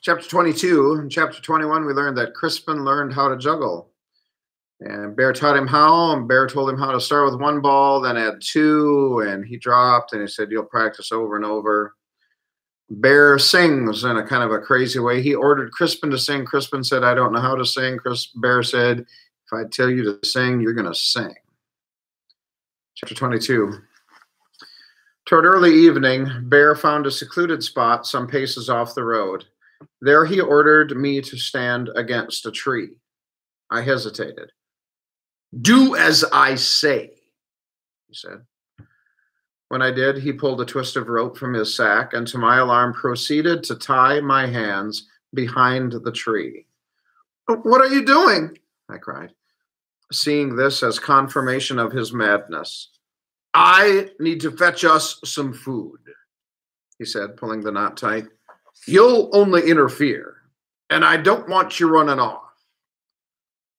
Chapter 22. In chapter 21, we learned that Crispin learned how to juggle. And Bear taught him how, and Bear told him how to start with one ball, then add two, and he dropped, and he said, you'll practice over and over. Bear sings in a kind of a crazy way. He ordered Crispin to sing. Crispin said, I don't know how to sing. Bear said, if I tell you to sing, you're going to sing. Chapter 22. Toward early evening, Bear found a secluded spot some paces off the road. There he ordered me to stand against a tree. I hesitated. Do as I say, he said. When I did, he pulled a twist of rope from his sack and, to my alarm, proceeded to tie my hands behind the tree. What are you doing? I cried, seeing this as confirmation of his madness. I need to fetch us some food, he said, pulling the knot tight. You'll only interfere, and I don't want you running off.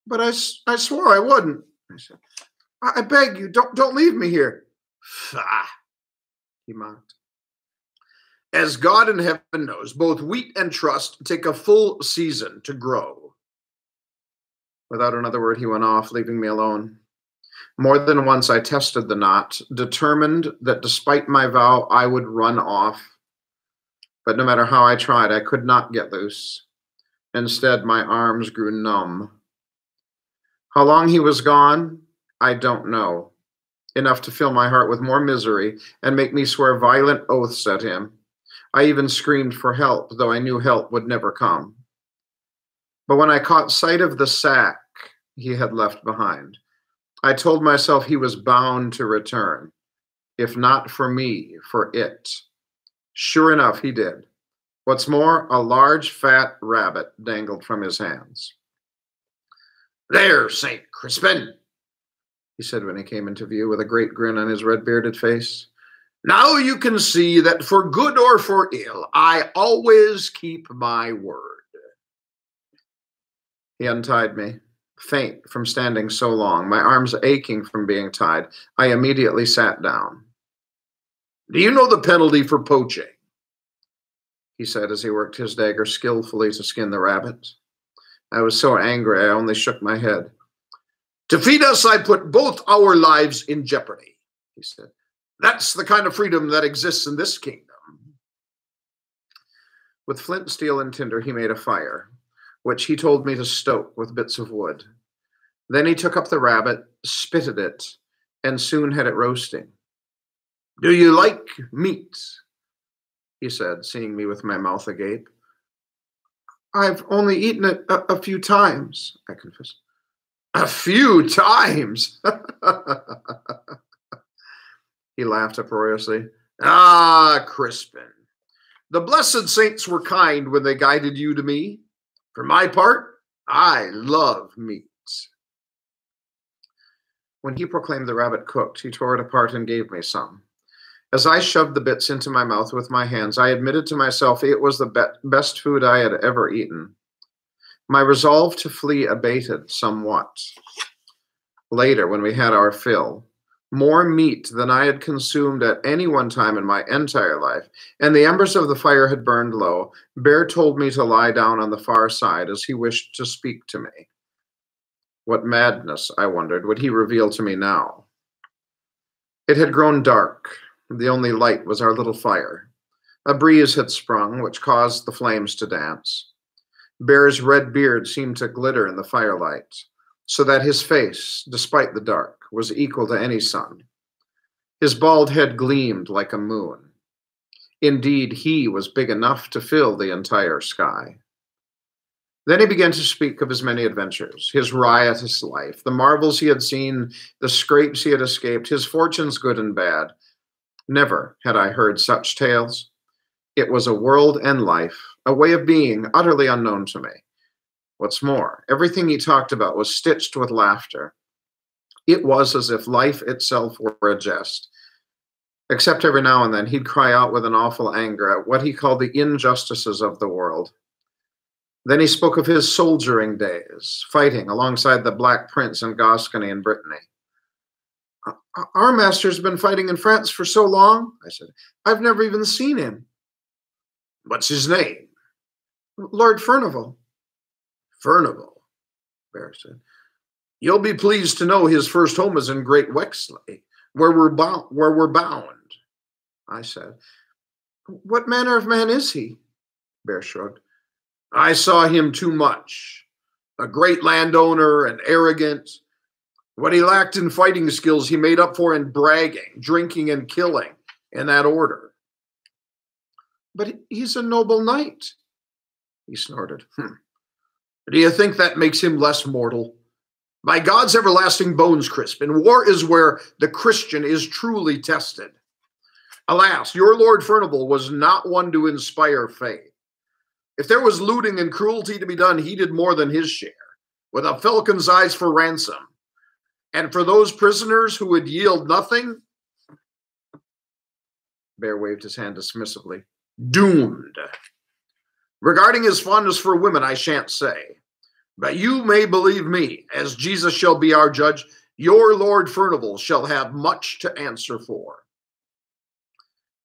But I swore I wouldn't, I said. I beg you, don't leave me here. Pah, he mocked. As God in heaven knows, both wheat and trust take a full season to grow. Without another word, he went off, leaving me alone. More than once I tested the knot, determined that despite my vow, I would run off. But no matter how I tried, I could not get loose. Instead, my arms grew numb. How long he was gone, I don't know. Enough to fill my heart with more misery and make me swear violent oaths at him. I even screamed for help, though I knew help would never come. But when I caught sight of the sack he had left behind, I told myself he was bound to return, if not for me, for it. Sure enough, he did. What's more, a large, fat rabbit dangled from his hands. There, St. Crispin, he said when he came into view with a great grin on his red-bearded face. Now you can see that for good or for ill, I always keep my word. He untied me, faint from standing so long, my arms aching from being tied. I immediately sat down. Do you know the penalty for poaching? He said as he worked his dagger skillfully to skin the rabbit. I was so angry I only shook my head. To feed us, I put both our lives in jeopardy, he said. That's the kind of freedom that exists in this kingdom. With flint, steel, and tinder, he made a fire, which he told me to stoke with bits of wood. Then he took up the rabbit, spitted it, and soon had it roasting. Do you like meat? He said, seeing me with my mouth agape. I've only eaten it a few times, I confessed. A few times? He laughed uproariously. Ah, Crispin, the blessed saints were kind when they guided you to me. For my part, I love meat. When he proclaimed the rabbit cooked, he tore it apart and gave me some. As I shoved the bits into my mouth with my hands, I admitted to myself it was the best food I had ever eaten. My resolve to flee abated somewhat. Later, when we had our fill, more meat than I had consumed at any one time in my entire life, and the embers of the fire had burned low, Bear told me to lie down on the far side as he wished to speak to me. What madness, I wondered, would he reveal to me now? It had grown dark. The only light was our little fire. A breeze had sprung, which caused the flames to dance. Bear's red beard seemed to glitter in the firelight, so that his face, despite the dark, was equal to any sun. His bald head gleamed like a moon. Indeed, he was big enough to fill the entire sky. Then he began to speak of his many adventures, his riotous life, the marvels he had seen, the scrapes he had escaped, his fortunes good and bad. Never had I heard such tales. It was a world and life, a way of being utterly unknown to me. What's more, everything he talked about was stitched with laughter. It was as if life itself were a jest. Except every now and then he'd cry out with an awful anger at what he called the injustices of the world. Then he spoke of his soldiering days, fighting alongside the Black Prince in Gascony and Brittany. Our master's been fighting in France for so long, I said. I've never even seen him. What's his name? Lord Furnival. Furnival, Bear said. You'll be pleased to know his first home is in Great Wexley, where we're bound. I said. What manner of man is he? Bear shrugged. I saw him too much. A great landowner and arrogant. What he lacked in fighting skills, he made up for in bragging, drinking, and killing, in that order. But he's a noble knight, he snorted. Do you think that makes him less mortal? By God's everlasting bones, Crispin, war is where the Christian is truly tested. Alas, your Lord Furnival was not one to inspire faith. If there was looting and cruelty to be done, he did more than his share, with a falcon's eyes for ransom. And for those prisoners who would yield nothing, Bear waved his hand dismissively, doomed. Regarding his fondness for women, I shan't say. But you may believe me, as Jesus shall be our judge, your Lord Furnival shall have much to answer for.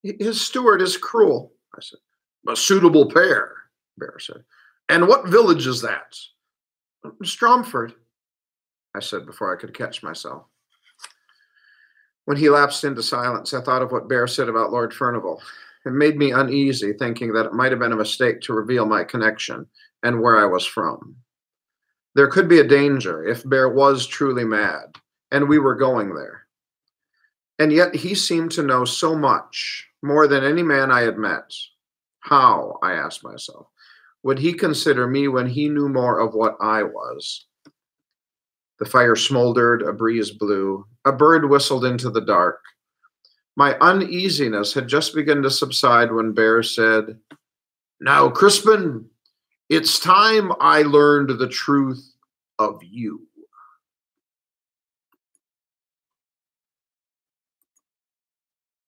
His steward is cruel, I said. A suitable pair, Bear said. And what village is that? Stromford, I said before I could catch myself. When he lapsed into silence, I thought of what Bear said about Lord Furnival. It made me uneasy, thinking that it might have been a mistake to reveal my connection and where I was from. There could be a danger if Bear was truly mad, and we were going there. And yet he seemed to know so much, more than any man I had met. How, I asked myself, would he consider me when he knew more of what I was? The fire smoldered, a breeze blew, a bird whistled into the dark. My uneasiness had just begun to subside when Bear said, Now, Crispin, it's time I learned the truth of you.